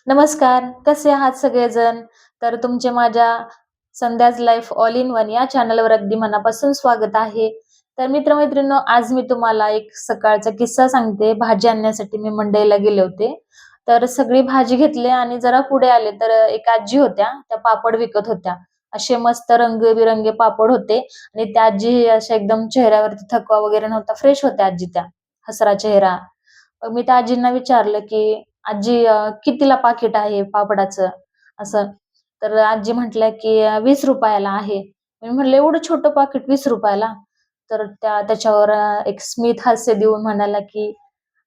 नमस्कार, कसे आहात सगळेजण? तर तुमचे माझ्या संध्याज लाईफ ऑल इन वन या चॅनलवर अगदी मनापासून स्वागत आहे. तर मित्र-मैत्रिणींनो, आज मी तुम्हाला एक सकाळचा किस्सा सांगते. भाजी आणण्यासाठी मी मंडईला गेले होते. तर सगळी भाजी घेतली आणि जरा पुढे आले, तर एक आजी होत्या, त्या पापड विकत होत्या. असे मस्त रंगीबेरंगी पापड होते आणि त्या आजी अशा एकदम चेहऱ्यावरती थकवा वगैरे नव्हता, फ्रेश होत्या आजी त्या, हसरा चेहरा. मग मी त्या आजींना विचारलं, की "आजी कितीला पाकीट आहे पापडाचं?" असं. तर आजी म्हटल्या, की ₹20 ला आहे." मी म्हटलं, "एवढं छोटं पाकीट ₹20 ला?" तर त्या त्याच्यावर एक स्मित हास्य देऊन म्हणाल्या, की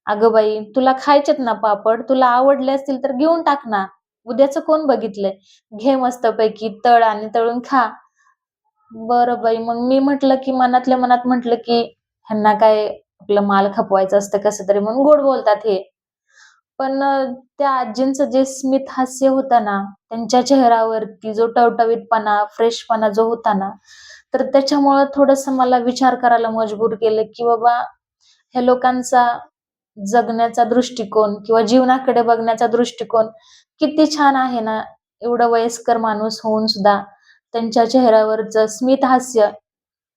"अगं बाई, तुला खायचेत ना पापड, तुला आवडले असतील तर घेऊन टाक ना. उद्याचं कोण बघितलंय? घे मस्तपैकी तळ आणि तळून खा." बरं बाई. मग मी म्हटलं, की मनातल्या मनात म्हटलं, की ह्यांना काय आपलं माल खपवायचं असतं कसं तरी म्हणून गोड बोलतात हे. पण त्या आजींचं जे स्मित हास्य होतं ना, त्यांच्या चेहऱ्यावरती जो टवटवीतपणा, फ्रेशपणा जो होता ना, तर त्याच्यामुळं थोडंसं मला विचार करायला मजबूर केलं, की बाबा ह्या लोकांचा जगण्याचा दृष्टिकोन किंवा जीवनाकडे बघण्याचा दृष्टिकोन किती छान आहे ना. एवढं वयस्कर माणूस होऊन सुद्धा त्यांच्या चेहऱ्यावरचं स्मित हास्य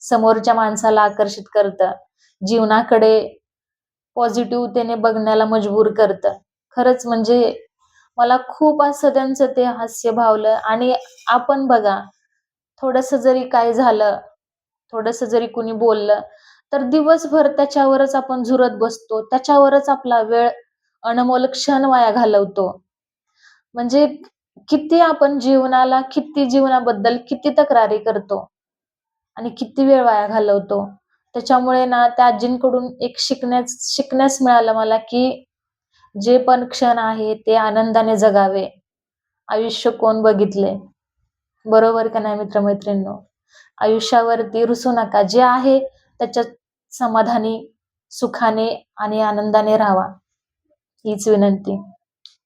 समोरच्या माणसाला आकर्षित करतं. जीवनाकडे पॉझिटिव्हतेने बघण्याला मजबूर करतं. खरंच म्हणजे मला खूप असं त्यांचं ते हास्य भावलं आणि आपण बघा, थोडंसं जरी काय झालं, थोडंसं जरी कुणी बोललं, तर दिवसभर त्याच्यावरच आपण झुरत बसतो. त्याच्यावरच आपला वेळ, अनमोल क्षण वाया घालवतो. म्हणजे किती आपण जीवनाला, किती जीवनाबद्दल किती तक्रारी करतो आणि किती वेळ वाया घालवतो. त्याच्यामुळे ना त्या आजींकडून एक शिकण्यास मिळालं मला, की जे पण क्षण आहे ते आनंदाने जगावे. आयुष्य कोण बघितले? बरोबर का नाही मित्र-मैत्रिणींनो? आयुष्यावरती रुसू नका. जे आहे त्याच्यात समाधानी, सुखाने आणि आनंदाने राहावा. हीच विनंती.